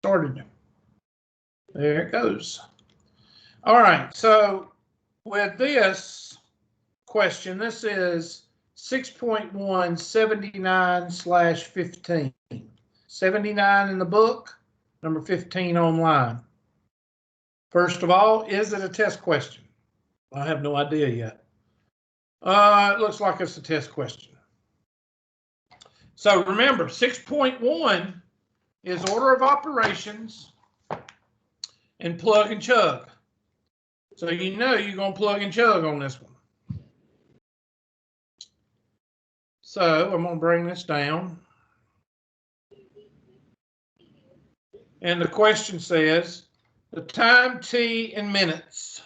started. There it goes. All right, so with this question, this is 6.1 79/15. 79 in the book, number 15 online. First of all, is it a test question? I have no idea yet. It looks like it's a test question. So remember, 6.1 is order of operations and plug and chug. So you know you're going to plug and chug on this one. So I'm going to bring this down. And the question says, the time T in minutes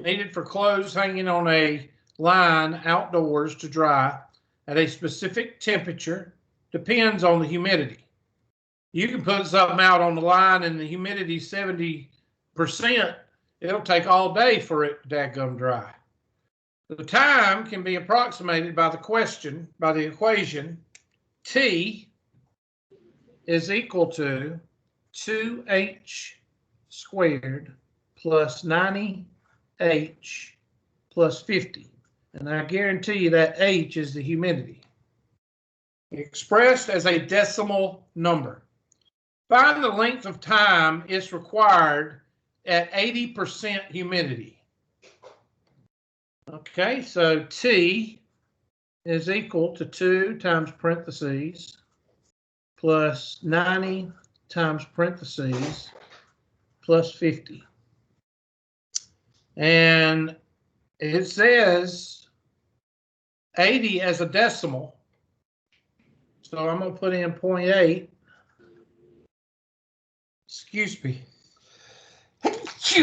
needed for clothes hanging on a line outdoors to dry at a specific temperature depends on the humidity. You can put something out on the line and the humidity is 70%. It'll take all day for it to dadgum dry. The time can be approximated by the equation T is equal to 2h squared plus 90h plus 50. And I guarantee you that h is the humidity. Expressed as a decimal number. Find the length of time it's required at 80% humidity. Okay, so T is equal to 2 times parentheses plus 90 times parentheses plus 50. And it says 80 as a decimal. So I'm going to put in 0.8. Excuse me. It's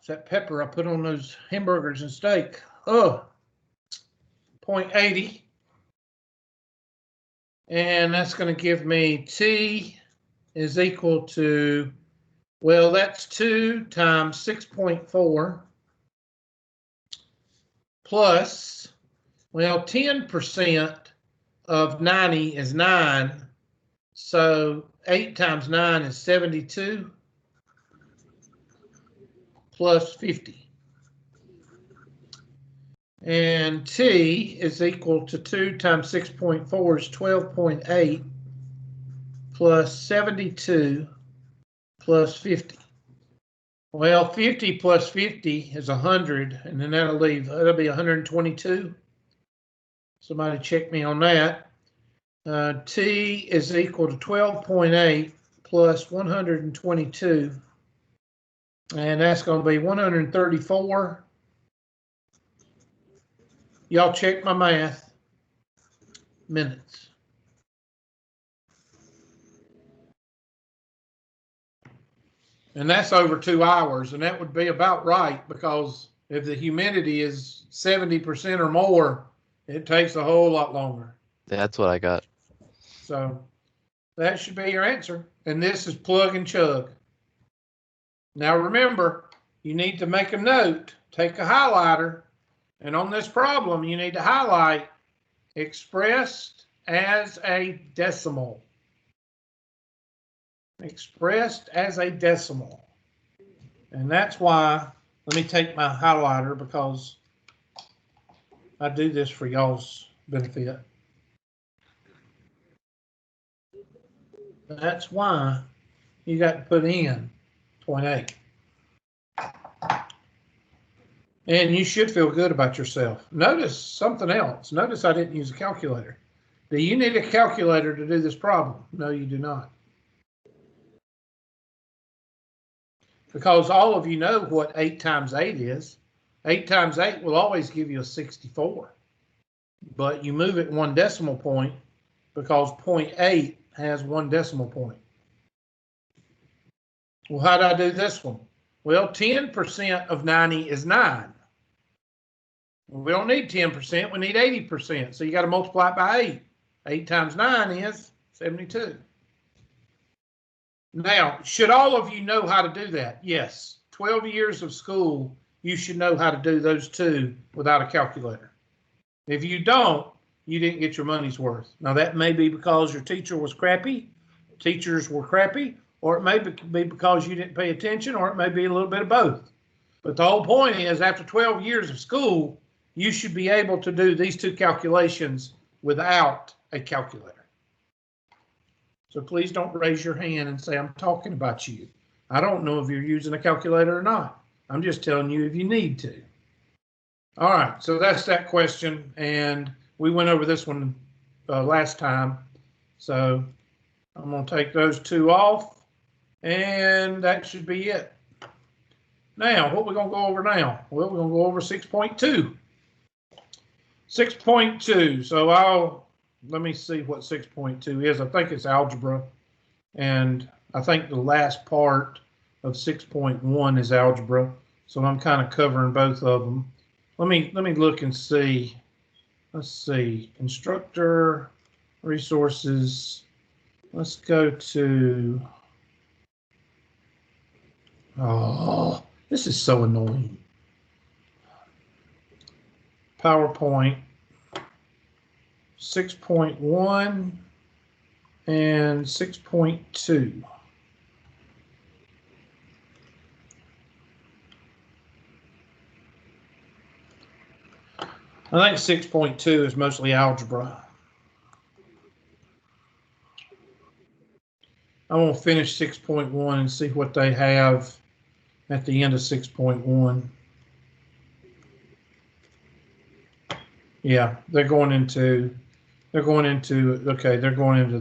that pepper I put on those hamburgers and steak. Oh, 0.80. And that's going to give me T is equal to, well, that's 2 times 6.4 plus, well, 10% of 90 is 9. So 8 times 9 is 72 plus 50. And T is equal to 2 times 6.4 is 12.8 plus 72 plus 50. Well, 50 plus 50 is 100, and then that'll be 122. Somebody check me on that. T is equal to 12.8 plus 122, and that's going to be 134. Y'all check my math. Minutes. And that's over 2 hours, and that would be about right, because if the humidity is 70% or more, it takes a whole lot longer. That's what I got. So that should be your answer. And this is plug and chug. Now remember, you need to make a note, take a highlighter, and on this problem, you need to highlight expressed as a decimal. Expressed as a decimal. And that's why, let me take my highlighter because I do this for y'all's benefit. That's why you got to put in 0.8. And you should feel good about yourself. Notice something else. Notice I didn't use a calculator. Do you need a calculator to do this problem? No, you do not. Because all of you know what 8 times 8 is. 8 times 8 will always give you a 64. But you move it 1 decimal point because 0.8 has 1 decimal point. Well, how did I do this one? Well, 10% of 90 is 9. We don't need 10%, we need 80%. So you got to multiply it by 8. 8 times 9 is 72. Now, should all of you know how to do that? Yes. 12 years of school, you should know how to do those two without a calculator. If you don't, you didn't get your money's worth. Now, that may be because your teacher was crappy, teachers were crappy, or it may be because you didn't pay attention, or it may be a little bit of both. But the whole point is, after 12 years of school, you should be able to do these two calculations without a calculator. So please don't raise your hand and say, I'm talking about you. I don't know if you're using a calculator or not. I'm just telling you if you need to. All right, so that's that question, and we went over this one last time. So I'm going to take those two off, and that should be it. Now, what we're going to go over now? Well, we're going to go over 6.2. 6.2, so let me see what 6.2 is. I think it's algebra, and I think the last part of 6.1 is algebra, so I'm kind of covering both of them. Let me look and see. Let's see, instructor, resources. Let's go to, oh, this is so annoying. PowerPoint 6.1 and 6.2. I think 6.2 is mostly algebra. I want to finish 6.1 and see what they have at the end of 6.1. Yeah, they're going into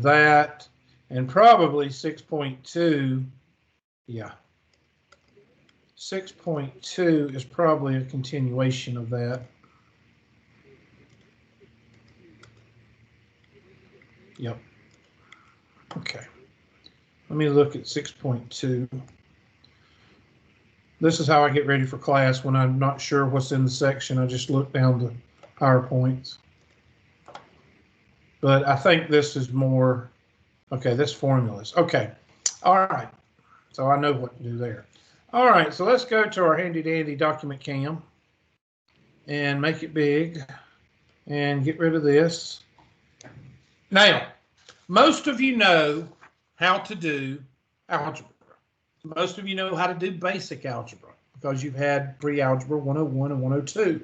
that, and probably 6.2. Yeah. 6.2 is probably a continuation of that. Yep. Okay. Let me look at 6.2. This is how I get ready for class. When I'm not sure what's in the section, I just look down the PowerPoints. But I think this is more, okay, this formulas. Okay. All right. So I know what to do there. All right. So let's go to our handy dandy document cam and make it big and get rid of this. Now, most of you know how to do algebra. Most of you know how to do basic algebra because you've had pre-algebra 101 and 102.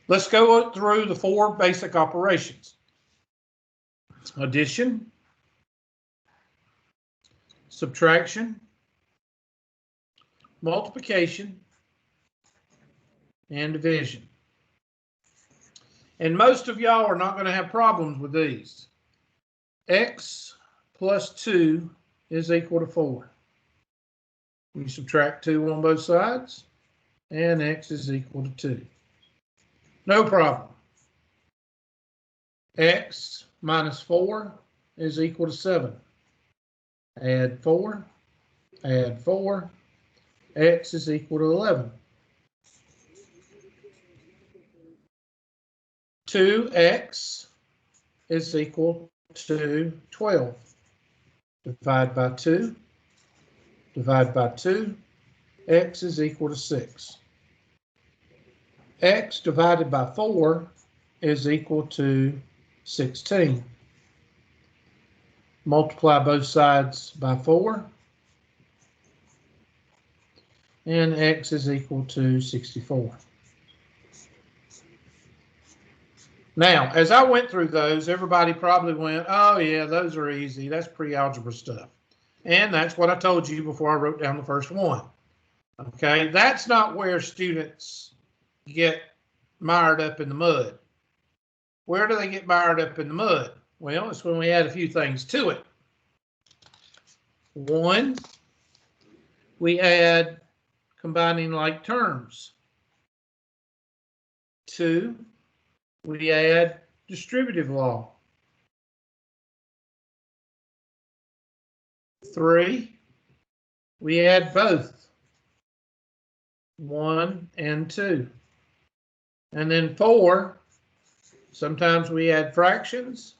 Let's go through the four basic operations. Addition, subtraction, multiplication, and division. And most of y'all are not going to have problems with these. X plus 2 is equal to 4. You subtract 2 on both sides, and X is equal to 2. No problem. X minus 4 is equal to 7. Add 4, add 4, X is equal to 11. 2x is equal to 12. Divide by 2, divide by 2, x is equal to 6. X divided by 4 is equal to 16. Multiply both sides by 4, and x is equal to 64. Now, as I went through those, everybody probably went, oh yeah, those are easy. That's pre-algebra stuff. And that's what I told you before I wrote down the first one. Okay, that's not where students get mired up in the mud. Where do they get mired up in the mud? Well, it's when we add a few things to it. 1, we add combining like terms. 2, we add distributive law. 3, we add both 1 and 2. And then 4, sometimes we add fractions,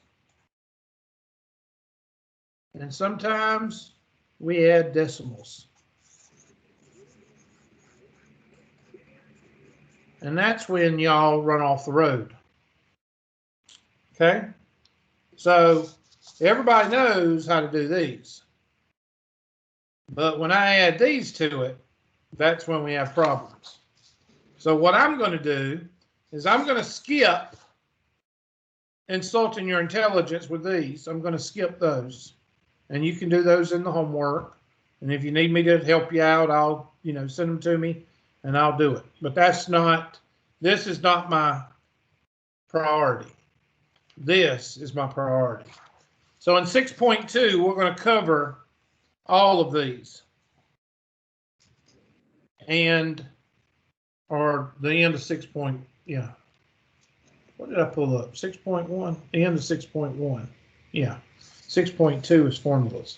and sometimes we add decimals. And that's when y'all run off the road. Okay? So everybody knows how to do these. But when I add these to it, that's when we have problems. So what I'm going to do is I'm going to skip insulting your intelligence with these. I'm going to skip those. And you can do those in the homework. And if you need me to help you out, I'll, send them to me and I'll do it. But this is not my priority. This is my priority. So in 6.2, we're going to cover all of these. Or the end of 6. Yeah. What did I pull up? 6.1? The end of 6.1. Yeah. 6.2 is formulas.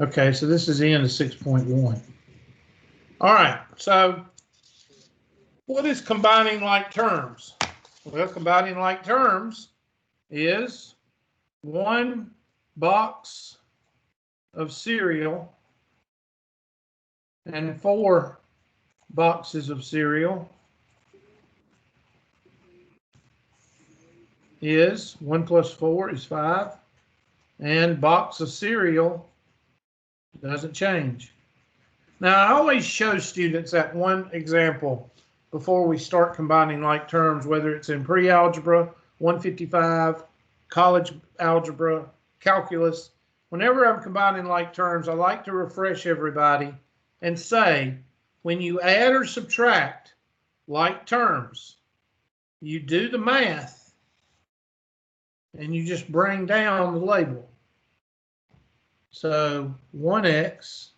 Okay, so this is the end of 6.1. All right, so what is combining like terms? Well, combining like terms is 1 box of cereal and 4 boxes of cereal is 1 plus 4 is 5, and box of cereal doesn't change. Now, I always show students that one example before we start combining like terms, whether it's in pre-algebra, 155, college algebra, calculus. Whenever I'm combining like terms, I like to refresh everybody and say, when you add or subtract like terms, you do the math and you just bring down the label. So 1x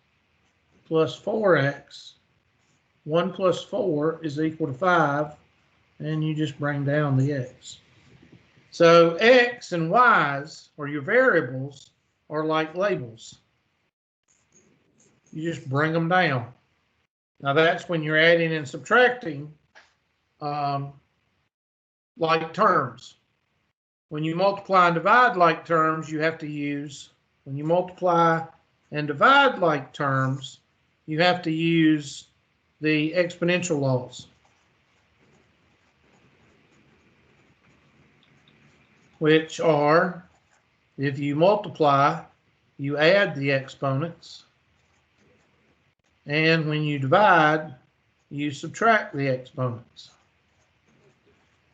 plus 4x, 1 plus 4 is equal to 5, and you just bring down the x. So x and y's, or your variables, are like labels. You just bring them down. Now that's when you're adding and subtracting like terms. When you multiply and divide like terms, you have to use, when you multiply and divide like terms, you have to use the exponential laws, which are, if you multiply, you add the exponents, and when you divide, you subtract the exponents.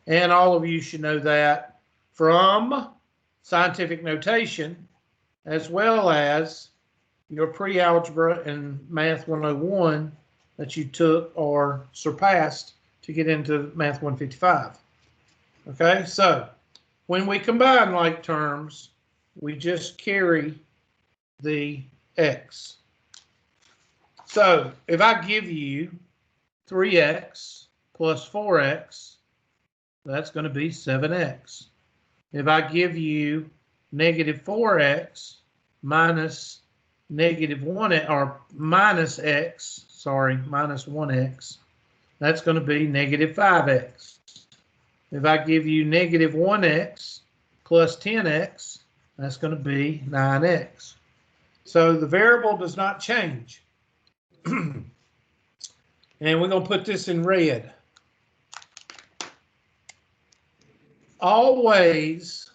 And all of you should know that from scientific notation, as well as your pre-algebra and Math 101 that you took or surpassed to get into Math 155. Okay, so when we combine like terms, we just carry the x. So if I give you 3x plus 4x, that's going to be 7x. If I give you negative 4x minus negative 1 or minus x, sorry, minus 1x, that's going to be negative 5x. If I give you negative 1x plus 10x, that's going to be 9x. So the variable does not change. And we're going to put this in red. Always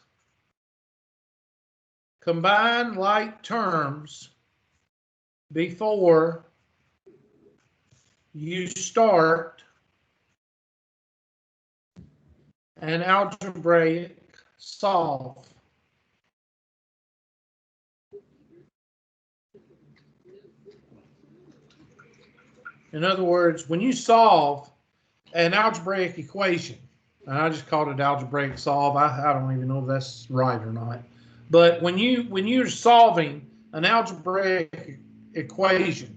combine like terms before you start an algebraic solve. In other words, when you solve an algebraic equation, and I just called it algebraic solve, I don't even know if that's right or not. But when you're solving an algebraic equation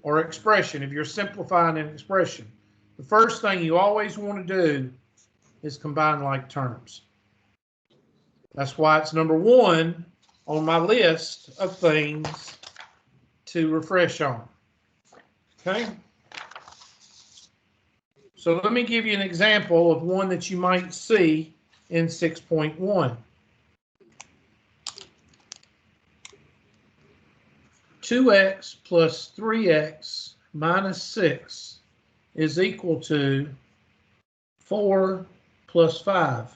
or expression, if you're simplifying an expression, the first thing you always want to do is combine like terms. That's why it's number 1 on my list of things to refresh on. Okay? So let me give you an example of one that you might see in 6.1. 2x plus 3x minus 6 is equal to 4 plus 5.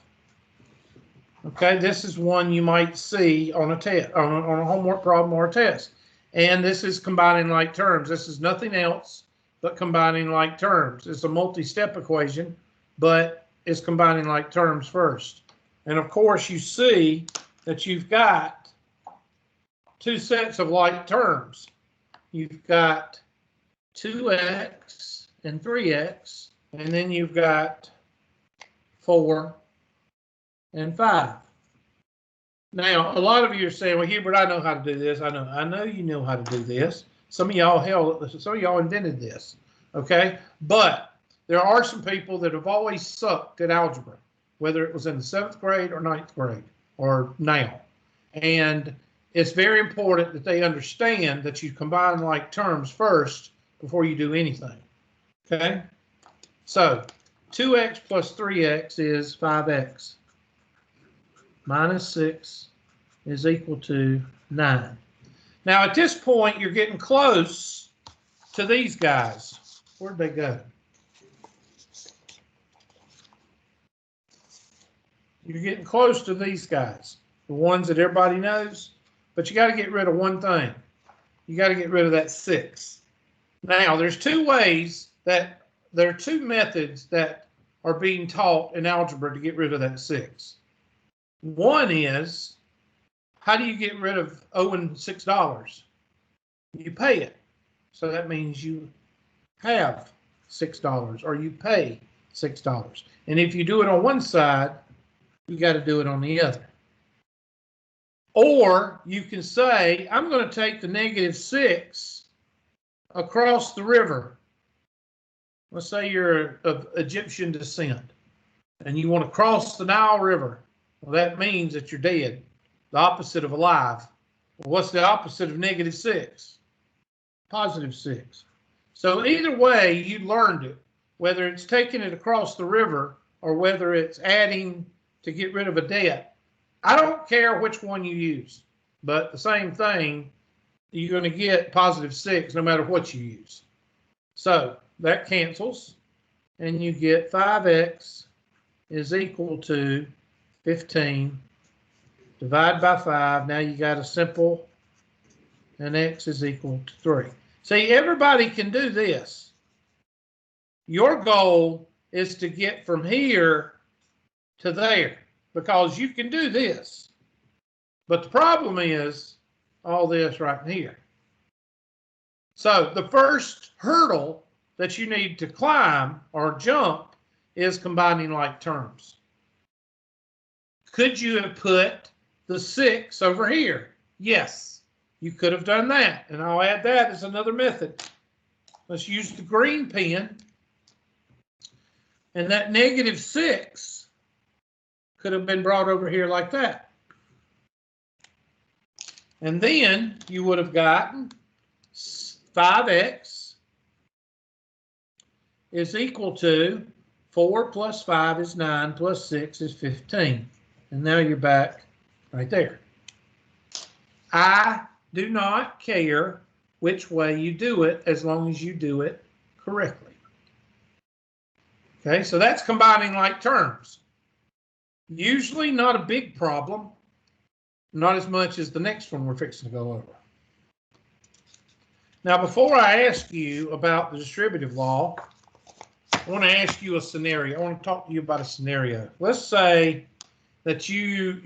Okay, this is one you might see on a test, on a homework problem or a test. And this is combining like terms. This is nothing else but combining like terms. It's a multi-step equation, but it's combining like terms first. And of course, you see that you've got two sets of like terms. You've got 2x and 3x, and then you've got 4 and 5. Now, a lot of you are saying, well, Hubert, I know how to do this. I know you know how to do this. Some of y'all invented this, okay? But there are some people that have always sucked at algebra, whether it was in the 7th grade or 9th grade or now. And it's very important that they understand that you combine like terms first before you do anything, okay? So 2x plus 3x is 5x. Minus 6 is equal to 9. Now, at this point, you're getting close to these guys. Where'd they go? You're getting close to these guys, the ones that everybody knows, but you got to get rid of one thing. You got to get rid of that 6. Now, there's two ways that there are two methods that are being taught in algebra to get rid of that 6. One is, how do you get rid of owing $6? You pay it. So that means you have $6 or you pay $6. And if you do it on one side, you got to do it on the other. Or you can say, I'm going to take the -6 across the river. Let's say you're of Egyptian descent and you want to cross the Nile River. Well, that means that you're dead, the opposite of alive. Well, what's the opposite of -6? +6. So either way, you learned it, whether it's taking it across the river or whether it's adding to get rid of a debt. I don't care which one you use, but the same thing, you're going to get +6 no matter what you use. So that cancels, and you get 5x is equal to 15. Divide by 5. Now you got a simple, and x is equal to 3. See, everybody can do this. Your goal is to get from here to there, because you can do this. But the problem is all this right here. So the first hurdle that you need to climb or jump is combining like terms. Could you have put the 6 over here? Yes, you could have done that. And I'll add that as another method. Let's use the green pen. And that -6 could have been brought over here like that. And then you would have gotten 5x is equal to 4 plus 5 is 9 plus 6 is 15. And now you're back right there. I do not care which way you do it as long as you do it correctly. Okay, so that's combining like terms. Usually not a big problem, not as much as the next one we're fixing to go over. Now, before I ask you about the distributive law, I want to ask you a scenario. I want to talk to you about a scenario. Let's say that you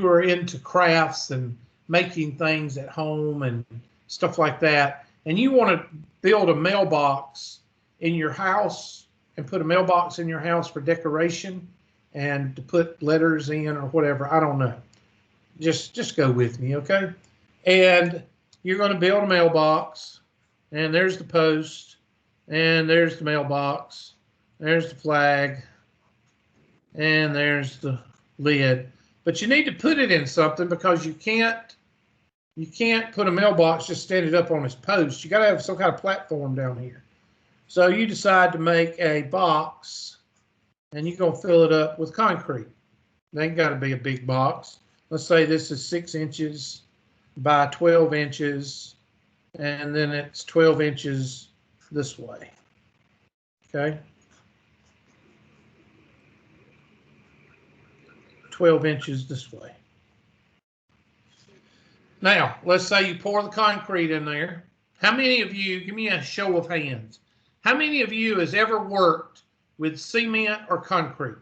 are into crafts and making things at home and stuff like that, and you want to build a mailbox in your house and put a mailbox in your house for decoration and to put letters in or whatever. I don't know. Just go with me, okay? And you're going to build a mailbox, and there's the post, and there's the mailbox, there's the flag, and there's the lid. But you need to put it in something because you can't put a mailbox just standing up on its post. You got to have some kind of platform down here. So you decide to make a box, and you're going to fill it up with concrete. It ain't got to be a big box. Let's say this is 6 inches by 12 inches, and then it's 12 inches this way. Okay? 12 inches this way. Now, let's say you pour the concrete in there. How many of you, give me a show of hands, how many of you has ever worked with cement or concrete?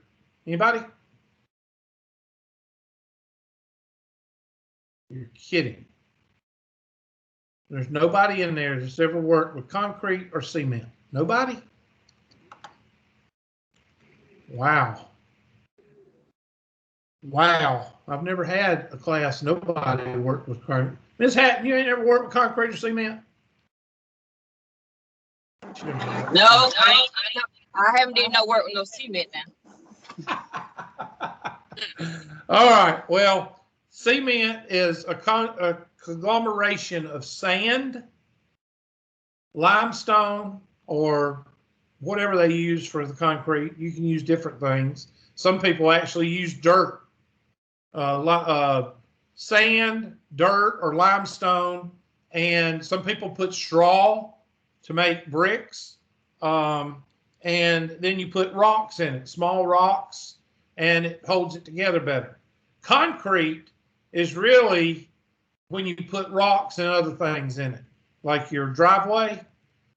Anybody? You're kidding. There's nobody in there that's ever worked with concrete or cement. Nobody? Wow. Wow. I've never had a class, nobody worked with concrete. Ms. Hatton, you ain't ever worked with concrete or cement? No, I haven't done no work with no cement now. All right. Well, cement is a conglomeration of sand, limestone, or whatever they use for the concrete. You can use different things. Some people actually use dirt, sand, dirt, or limestone, and some people put straw to make bricks, and then you put rocks in it, small rocks, and it holds it together better. Concrete is really when you put rocks and other things in it, like your driveway,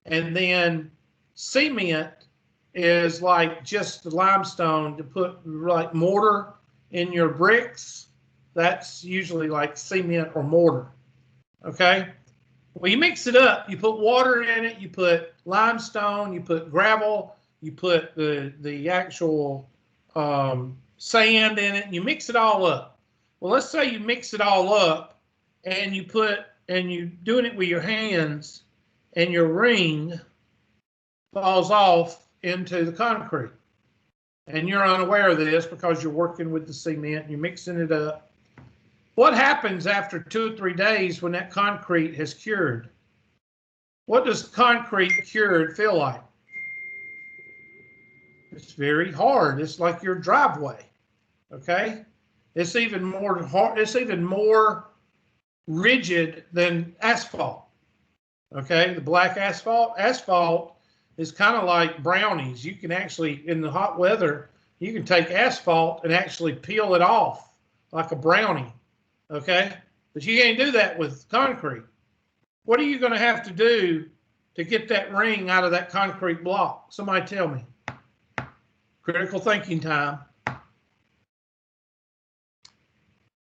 and then cement is like just the limestone to put like mortar in your bricks. That's usually like cement or mortar. Okay. Well, you mix it up. You put water in it. You put limestone. You put gravel. You put the actual sand in it. And you mix it all up. Well, let's say you mix it all up, and you doing it with your hands, and your ring falls off into the concrete, and you're unaware of this because you're working with the cement. And you're mixing it up. What happens after 2 or 3 days when that concrete has cured? What does concrete cured feel like? It's very hard. It's like your driveway. Okay? It's even more hard. It's even more rigid than asphalt. Okay? The black asphalt. Asphalt is kind of like brownies. You can actually, in the hot weather, you can take asphalt and actually peel it off like a brownie. Okay, but you can't do that with concrete. What are you going to have to do to get that ring out of that concrete block? Somebody tell me. Critical thinking time.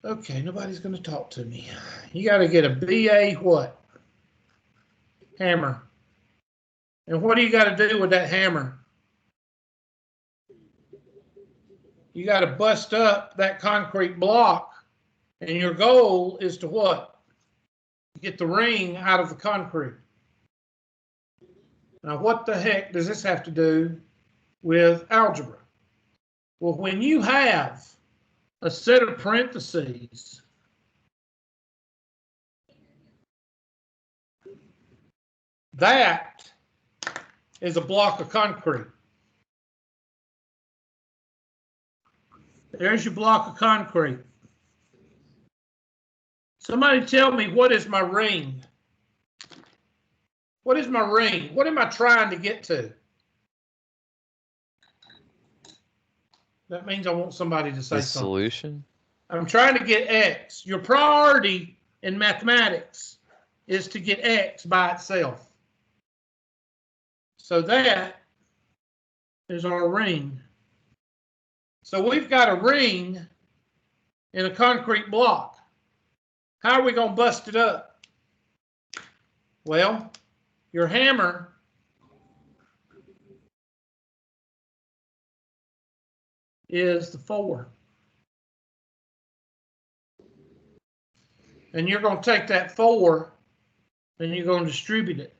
Okay, nobody's going to talk to me. You got to get a BA what? Hammer. And what do you got to do with that hammer? You got to bust up that concrete block. And your goal is to what? Get the ring out of the concrete. Now, what the heck does this have to do with algebra? Well, when you have a set of parentheses, that is a block of concrete. There's your block of concrete. Somebody tell me, what is my ring? What is my ring? What am I trying to get to? That means I want somebody to say The something. solution? I'm trying to get X. Your priority in mathematics is to get X by itself. So that is our ring. So we've got a ring in a concrete block. How are we going to bust it up? Well, your hammer is the 4. And you're going to take that 4 and you're going to distribute it.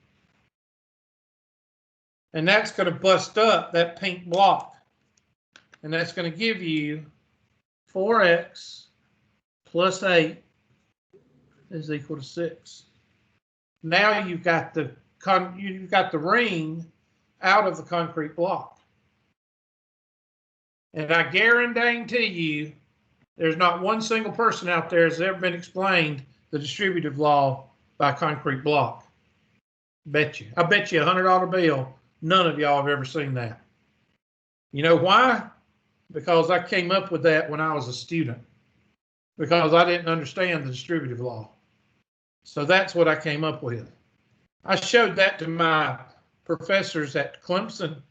And that's going to bust up that pink block. And that's going to give you 4x plus 8 is equal to 6. Now you've got the ring out of the concrete block. And I guarantee you, there's not one single person out there that's ever been explained the distributive law by concrete block. Bet you. I bet you $100 bill, none of y'all have ever seen that. You know why? because I came up with that when I was a student because I didn't understand the distributive law. So that's what I came up with. I showed that to my professors at Clemson,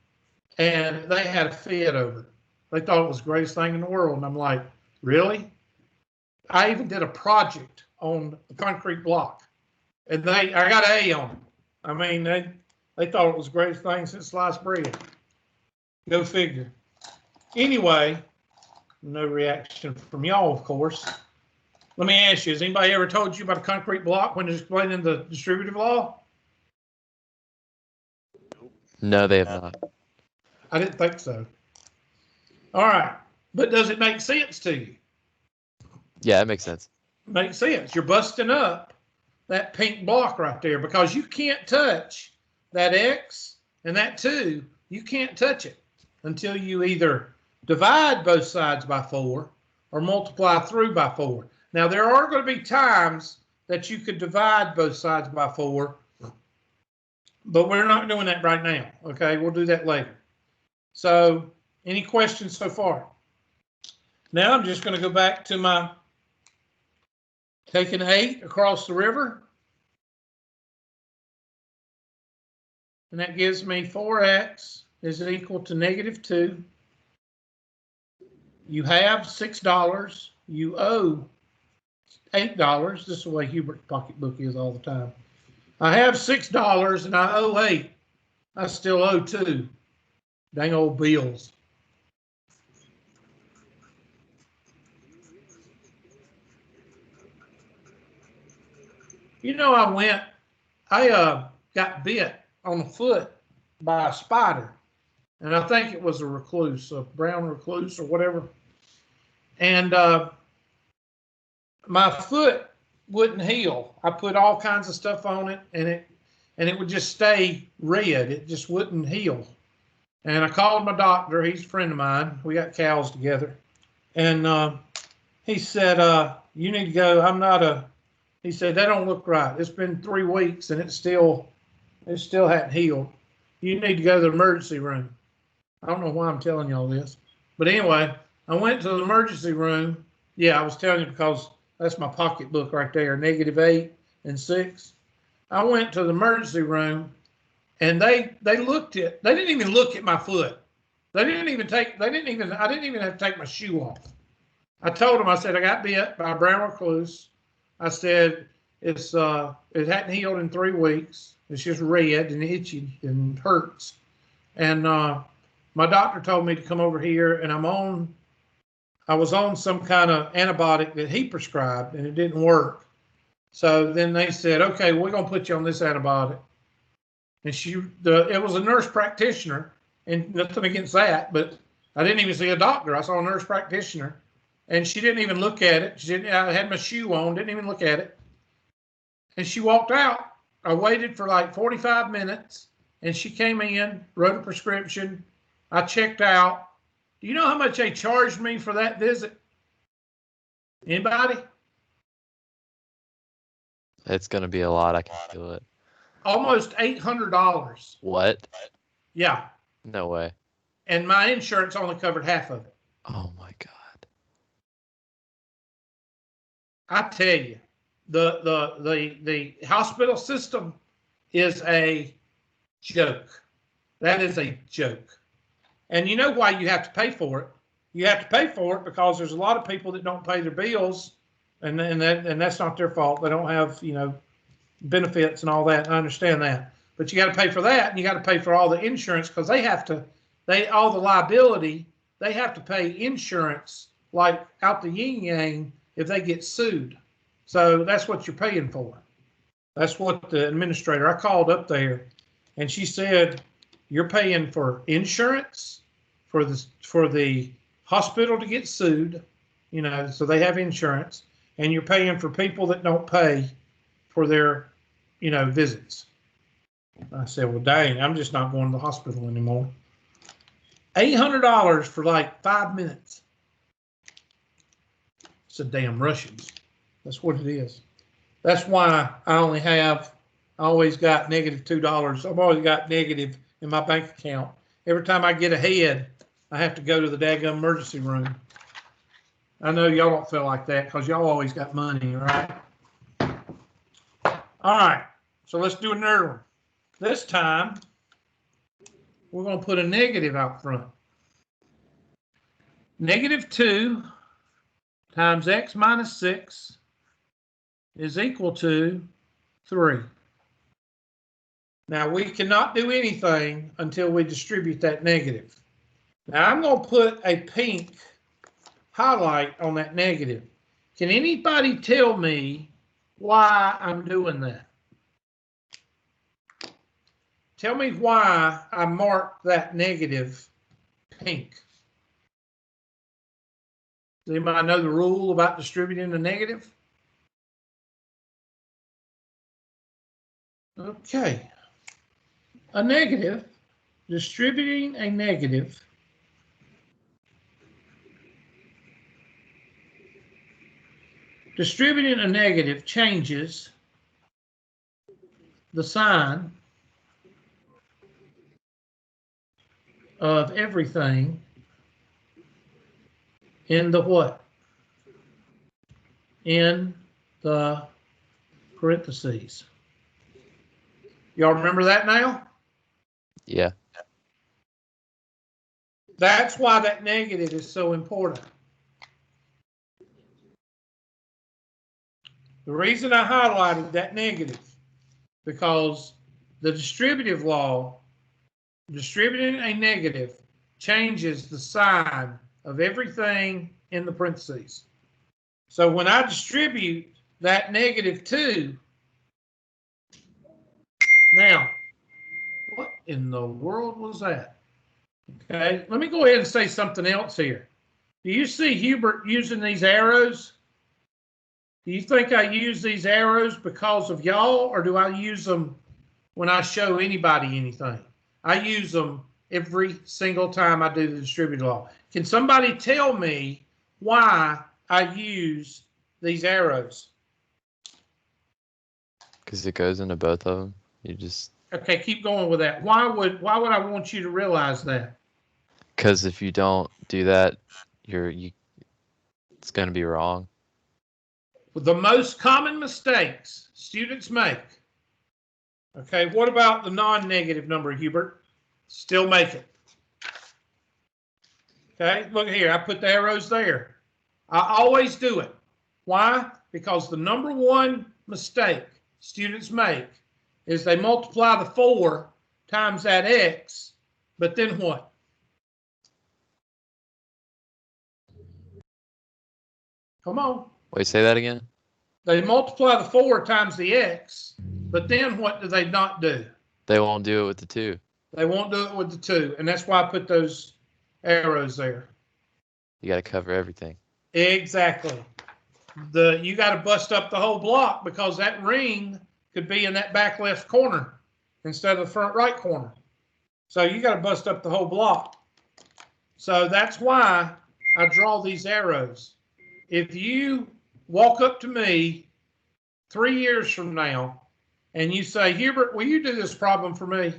and they had a fit over it. They thought it was the greatest thing in the world. And I'm like, really? I even did a project on the concrete block, and I got an A on it. I mean, they thought it was the greatest thing since sliced bread. Go figure. Anyway, no reaction from y'all, of course. Let me ask you, has anybody ever told you about a concrete block when explaining the distributive law? No, they have not. I didn't think so. All right. But does it make sense to you? Yeah, it makes sense. Makes sense. You're busting up that pink block right there because you can't touch that X and that 2. You can't touch it until you either divide both sides by 4 or multiply through by 4. Now, there are going to be times that you could divide both sides by 4, but we're not doing that right now, okay? We'll do that later. So, any questions so far? Now, I'm just going to go back to my taking 8 across the river. And that gives me 4x is equal to -2. You have $6. You owe $8. This is the way Hubert's pocketbook is all the time. I have $6 and I owe 8. I still owe 2. Dang old bills. You know, I got bit on the foot by a spider, and I think it was a recluse, a brown recluse or whatever. And my foot wouldn't heal. I put all kinds of stuff on it, and it would just stay red. It just wouldn't heal. And I called my doctor. He's a friend of mine. We got cows together, and he said, "You need to go. He said, that don't look right. It's been 3 weeks and it still hadn't healed. You need to go to the emergency room." I don't know why I'm telling y'all this, but anyway, I went to the emergency room. Yeah, I was telling you because that's my pocketbook right there, -8 and 6. I went to the emergency room, and they didn't even look at my foot. I didn't even have to take my shoe off. I told them, I said, I got bit by a brown recluse. I said, it hadn't healed in 3 weeks. It's just red and itchy and hurts. And my doctor told me to come over here, and I was on some kind of antibiotic that he prescribed, and it didn't work. So then they said, okay, we're going to put you on this antibiotic. And it was a nurse practitioner, and nothing against that, but I didn't even see a doctor. I saw a nurse practitioner. And she didn't even look at it. I had my shoe on, didn't even look at it. And she walked out. I waited for like 45 minutes, and she came in, wrote a prescription. I checked out. Do you know how much they charged me for that visit? Anybody? It's going to be a lot. I can feel it. Almost $800. What? Yeah. No way. And my insurance only covered half of it. Oh my God. I tell you, the hospital system is a joke. That is a joke. And you know why you have to pay for it? You have to pay for it because there's a lot of people that don't pay their bills, and that's not their fault. They don't have, benefits and all that. I understand that. But you got to pay for that, and you got to pay for all the insurance because all the liability, they have to pay insurance like out the yin yang if they get sued. So that's what you're paying for. That's what the administrator, I called up there, and she said, you're paying for insurance for the hospital to get sued, so they have insurance, and you're paying for people that don't pay for their, visits. I said, well, dang, I'm just not going to the hospital anymore. $800 for like 5 minutes. It's the damn Russians. That's what it is. That's why I always got -$2. I've always got negative in my bank account. Every time I get ahead, I have to go to the daggum emergency room. I know y'all don't feel like that because y'all always got money, right? All right, so let's do another one. This time, we're going to put a negative out front. -2 times x minus 6 is equal to 3. Now, we cannot do anything until we distribute that negative. Now, I'm going to put a pink highlight on that negative. Can anybody tell me why I'm doing that? Tell me why I marked that negative pink. Does anybody know the rule about distributing a negative? Okay. A negative, distributing a negative, changes the sign of everything in the what? In the parentheses. Y'all remember that now? Yeah. That's why that negative is so important. The reason I highlighted that negative, because the distributive law, distributing a negative, changes the sign of everything in the parentheses. So when I distribute that -2, now, what in the world was that? Okay, let me go ahead and say something else here. Do you see Hubert using these arrows? Do you think I use these arrows because of y'all, or do I use them when I show anybody anything? I use them every single time I do the distributive law. Can somebody tell me why I use these arrows? Because it goes into both of them. You just. Okay, keep going with that. Why would I want you to realize that? Because if you don't do that, it's going to be wrong. The most common mistakes students make. Okay, what about the non-negative number, Hubert? Still make it. Okay, look here, I put the arrows there. I always do it. Why? Because the number one mistake students make is they multiply the 4 times that x, but then what? Come on. Wait, say that again? They multiply the 4 times the x, but then what do they not do? They won't do it with the 2. They won't do it with the 2, and that's why I put those arrows there. You got to cover everything. Exactly. You got to bust up the whole block because that ring could be in that back left corner instead of the front right corner. So you got to bust up the whole block. So that's why I draw these arrows. If you walk up to me 3 years from now and you say, Hubert, will you do this problem for me?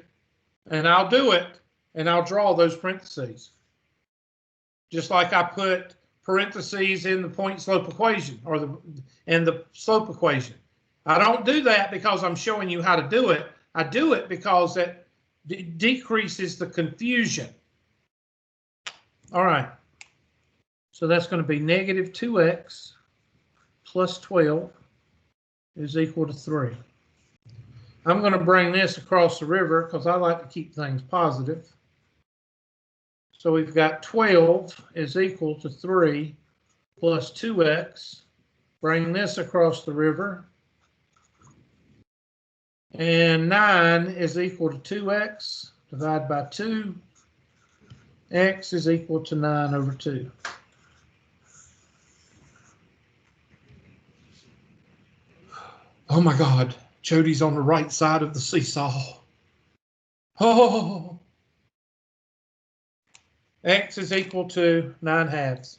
And I'll do it, and I'll draw those parentheses. Just like I put parentheses in the point slope equation or the slope equation. I don't do that because I'm showing you how to do it. I do it because it decreases the confusion. All right. So that's going to be -2x plus 12 is equal to 3. I'm going to bring this across the river because I like to keep things positive. So we've got 12 is equal to 3 plus 2x. Bring this across the river. And 9 is equal to 2x. Divide by 2. X is equal to 9 over 2. Oh my God, Jody's on the right side of the seesaw. Oh. X is equal to 9/2.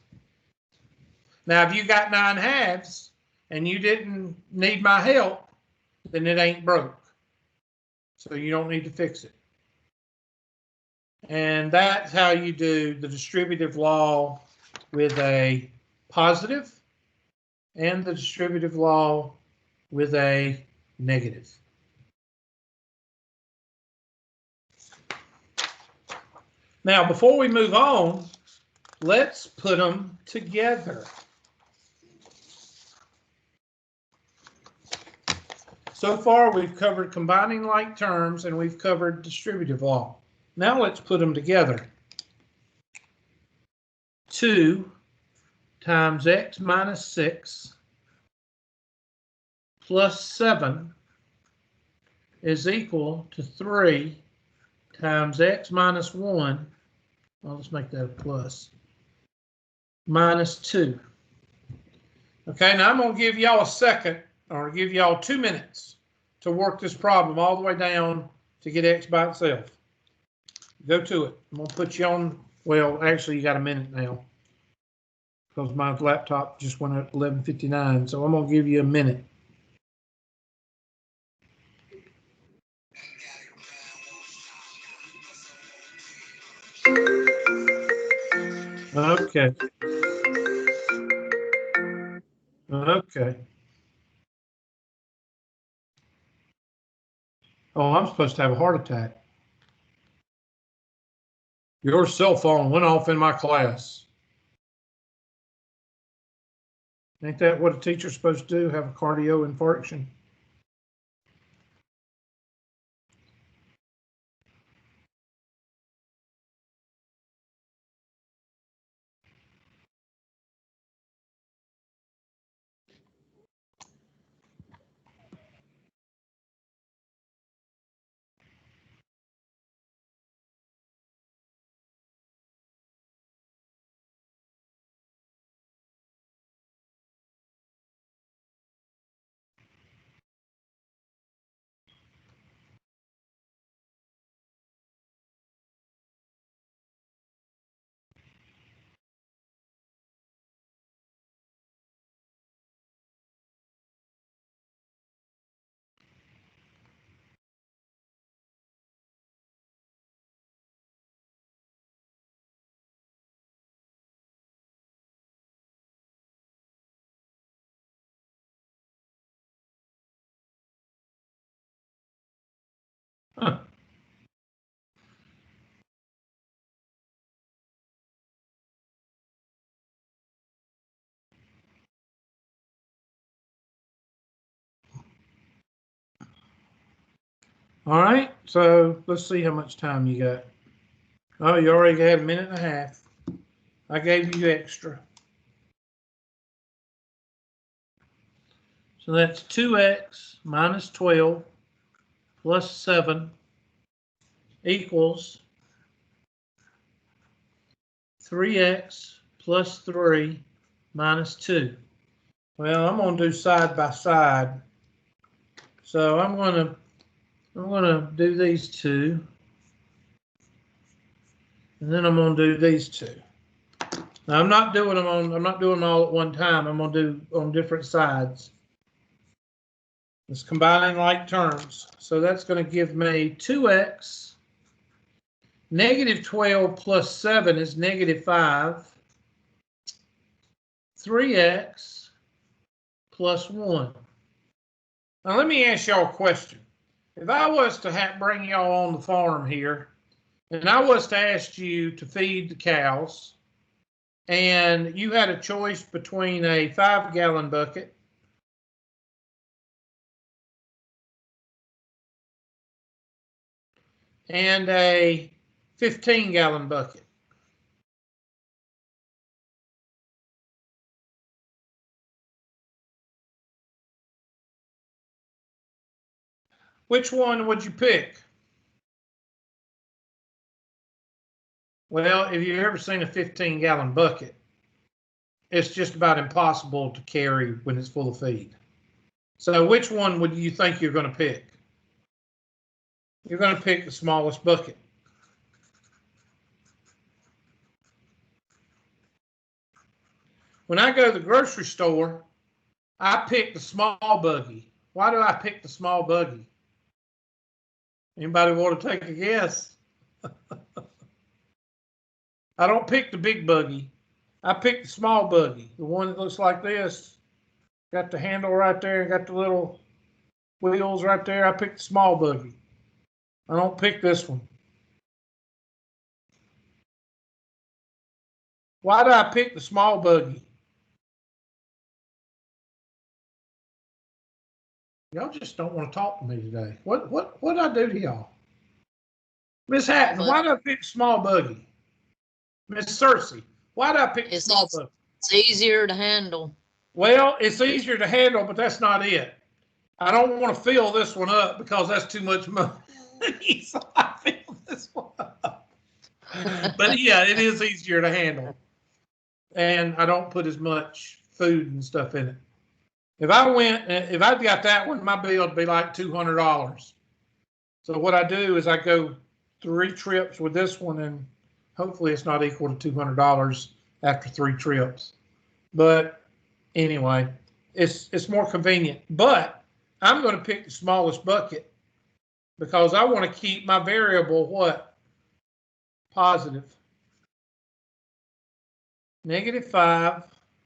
Now, if you got 9/2 and you didn't need my help, then it ain't broke. So you don't need to fix it. And that's how you do the distributive law with a positive and the distributive law with a negative. Now, before we move on, let's put them together. So far, we've covered combining like terms and we've covered distributive law. Now let's put them together. 2 times x minus 6 plus 7 is equal to 3 times x minus 1, well, let's make that a plus, minus 2. Okay, now I'm going to give y'all a second, or give y'all 2 minutes to work this problem all the way down to get x by itself. Go to it. I'm going to put you on, well, actually, you got a minute now because my laptop just went at 11:59, so I'm going to give you a minute. Okay. Okay. Oh, I'm supposed to have a heart attack. Your cell phone went off in my class. Ain't that what a teacher's supposed to do? Have a cardio infarction? Huh. All right, so let's see how much time you got. Oh, you already had a minute and a half. I gave you extra. So that's 2x minus 12 plus 7 equals 3x plus 3 minus 2. Well, I'm going to do side by side. So I'm going to do these two. And then I'm going to do these two. Now I'm not doing them all at one time. I'm going to do on different sides. It's combining like terms. So that's going to give me 2x. Negative 12 plus 7 is negative 5. 3x plus 1. Now let me ask y'all a question. If I was to bring y'all on the farm here, and I was to ask you to feed the cows, and you had a choice between a 5-gallon bucket and a 15-gallon bucket, which one would you pick? Well, if you've ever seen a 15-gallon bucket, it's just about impossible to carry when it's full of feed. So which one would you think you're going to pick? You're going to pick the smallest bucket. When I go to the grocery store, I pick the small buggy. Why do I pick the small buggy? Anybody want to take a guess? I don't pick the big buggy. I pick the small buggy, the one that looks like this. Got the handle right there, got the little wheels right there. I pick the small buggy. I don't pick this one. Why did I pick the small buggy? Y'all just don't want to talk to me today. What did I do to y'all? Miss Hatton, why did I pick the small buggy? Miss Cersei, why did I pick the small buggy? It's easier to handle. Well, it's easier to handle, but that's not it. I don't want to fill this one up because that's too much money. So I fill this one up. But yeah, it is easier to handle. And I don't put as much food and stuff in it. If I'd got that one, my bill would be like $200. So what I do is I go 3 trips with this one, and hopefully it's not equal to $200 after 3 trips. But anyway, it's more convenient. But I'm going to pick the smallest bucket because I want to keep my variable what? Positive. -5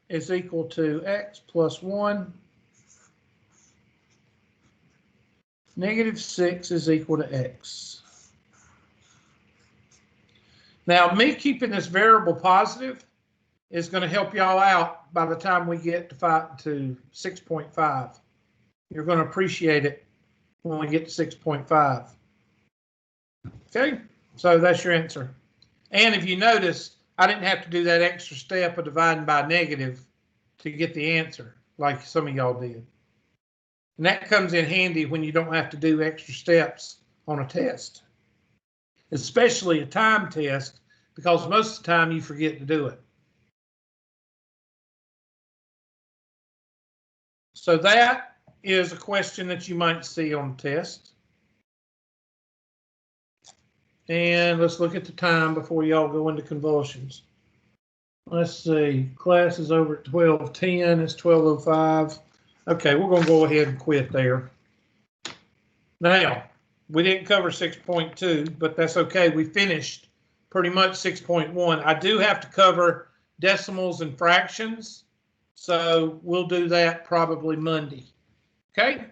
is equal to x plus 1. -6 is equal to x. Now, me keeping this variable positive is going to help y'all out by the time we get to 6.5. You're going to appreciate it when we get to 6.5. Okay, so that's your answer. And if you notice, I didn't have to do that extra step of dividing by negative to get the answer like some of y'all did. And that comes in handy when you don't have to do extra steps on a test, especially a time test, because most of the time you forget to do it. So that is a question that you might see on the test. And let's look at the time before y'all go into convulsions. Let's see, class is over at 12:10, it's 12:05. Okay, we're going to go ahead and quit there. Now, we didn't cover 6.2, but that's okay. We finished pretty much 6.1. I do have to cover decimals and fractions, so we'll do that probably Monday. Okay?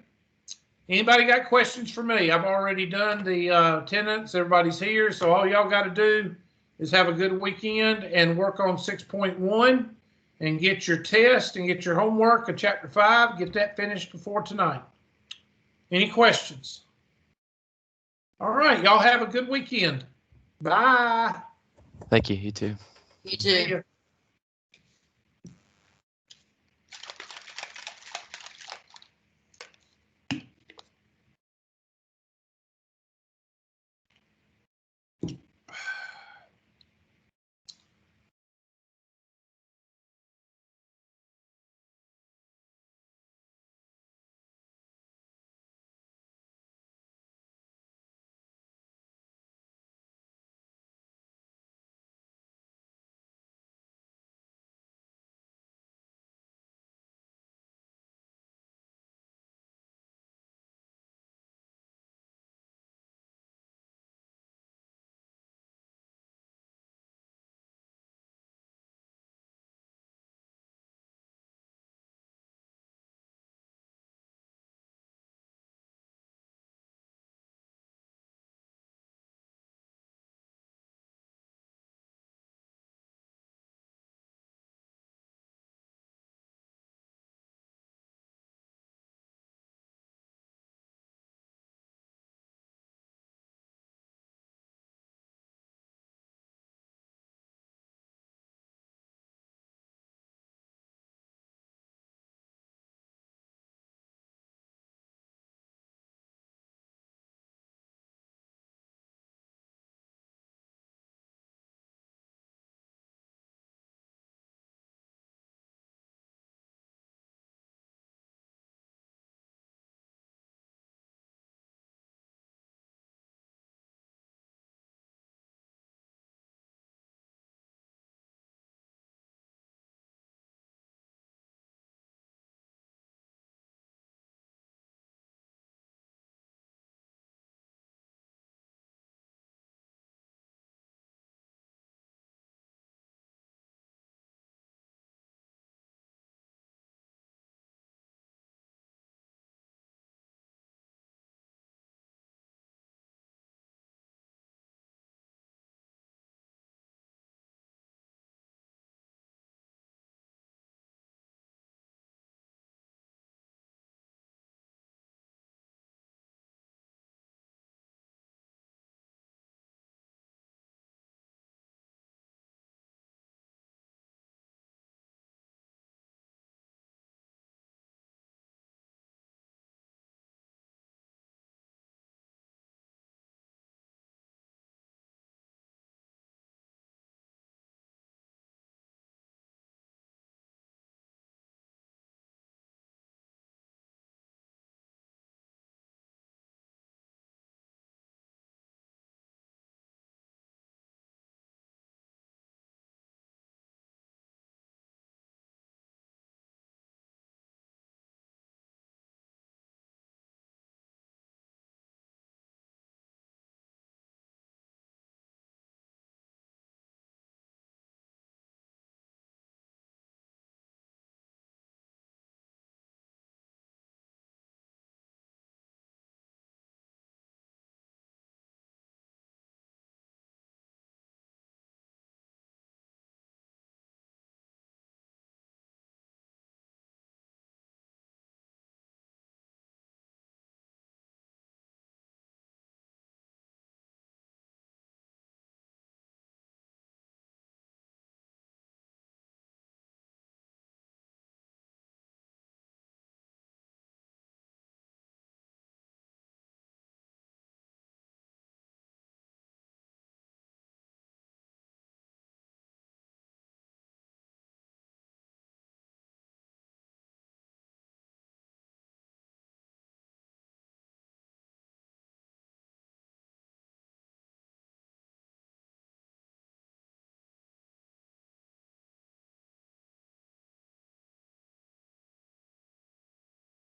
Anybody got questions for me? I've already done the attendance. Everybody's here, so all y'all got to do is have a good weekend and work on 6.1 and get your test and get your homework of Chapter 5. Get that finished before tonight. Any questions? All right, y'all have a good weekend. Bye. Thank you. You too. You See too. ya.